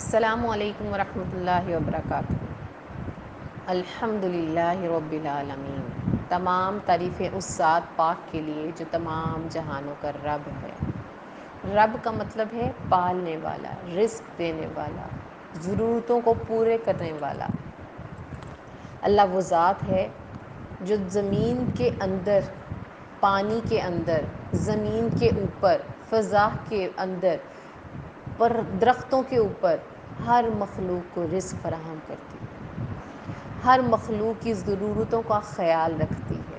السلام علیکم ورحمۃ اللہ وبرکاتہ۔ الحمدللہ رب العالمین، تمام تعریفیں اس ذات پاک کے لیے جو تمام جہانوں کا رب ہے۔ رب کا مطلب ہے پالنے والا، رزق دینے والا، ضرورتوں کو پورے کرنے والا۔ اللہ وہ ذات ہے جو زمین کے اندر، پانی کے اندر، زمین کے اوپر، فضا کے اندر، پر درختوں کے اوپر ہر مخلوق کو رزق فراہم کرتی ہے، ہر مخلوق کی ضرورتوں کا خیال رکھتی ہے۔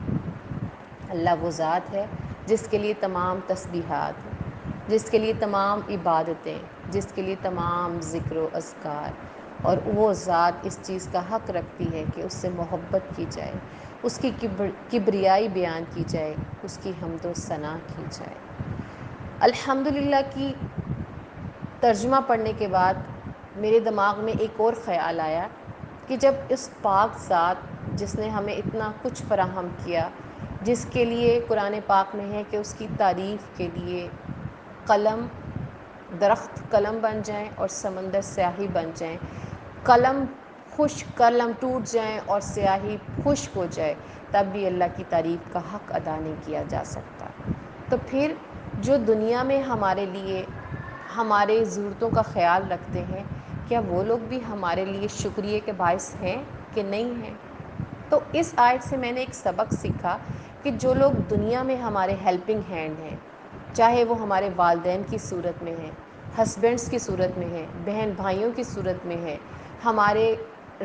اللہ وہ ذات ہے جس کے لیے تمام تسبیحات ہیں، جس کے لیے تمام عبادتیں، جس کے لیے تمام ذکر و اذکار، اور وہ ذات اس چیز کا حق رکھتی ہے کہ اس سے محبت کی جائے، اس کی کبریائی بیان کی جائے، اس کی حمد و ثنا کی جائے۔ الحمدللہ کی ترجمہ پڑھنے کے بعد میرے دماغ میں ایک اور خیال آیا کہ جب اس پاک ذات جس نے ہمیں اتنا کچھ فراہم کیا، جس کے لیے قرآن پاک میں ہے کہ اس کی تعریف کے لیے قلم، درخت قلم بن جائیں اور سمندر سیاہی بن جائیں، قلم خشک، قلم ٹوٹ جائیں اور سیاہی خشک ہو جائے، تب بھی اللہ کی تعریف کا حق ادا نہیں کیا جا سکتا۔ تو پھر جو دنیا میں ہمارے لیے ہمارے ضرورتوں کا خیال رکھتے ہیں، کیا وہ لوگ بھی ہمارے لیے شکریہ کے باعث ہیں کہ نہیں ہیں؟ تو اس آیت سے میں نے ایک سبق سیکھا کہ جو لوگ دنیا میں ہمارے ہیلپنگ ہینڈ ہیں، چاہے وہ ہمارے والدین کی صورت میں ہیں، ہسبینڈس کی صورت میں ہیں، بہن بھائیوں کی صورت میں ہیں، ہمارے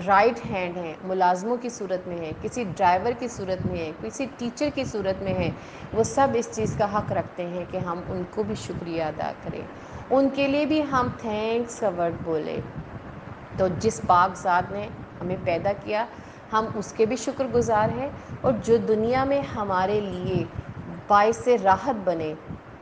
رائٹ ہینڈ ہیں، ملازموں کی صورت میں ہیں، کسی ڈرائیور کی صورت میں ہیں، کسی ٹیچر کی صورت میں ہیں، وہ سب اس چیز کا حق رکھتے ہیں کہ ہم ان کو بھی شکریہ ادا کریں، ان کے لیے بھی ہم تھینکس کا ورڈ بولیں۔ تو جس پاک ذات نے ہمیں پیدا کیا، ہم اس کے بھی شکر گزار ہیں، اور جو دنیا میں ہمارے لیے باعث راحت بنے،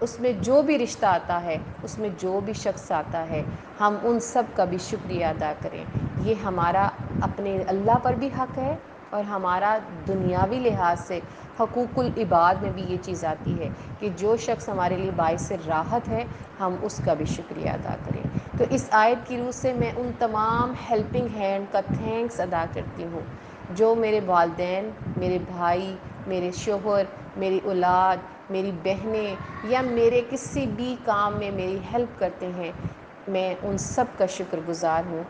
اس میں جو بھی رشتہ آتا ہے، اس میں جو بھی شخص آتا ہے، ہم ان سب کا بھی شکریہ ادا کریں۔ یہ ہمارا اپنے اللہ پر بھی حق ہے، اور ہمارا دنیاوی لحاظ سے حقوق العباد میں بھی یہ چیز آتی ہے کہ جو شخص ہمارے لیے باعث راحت ہے، ہم اس کا بھی شکریہ ادا کریں۔ تو اس آیت کی روح سے میں ان تمام ہیلپنگ ہینڈ کا تھینکس ادا کرتی ہوں جو میرے والدین، میرے بھائی، میرے شوہر، میری اولاد، میری بہنیں، یا میرے کسی بھی کام میں میری ہیلپ کرتے ہیں۔ میں ان سب کا شکر گزار ہوں۔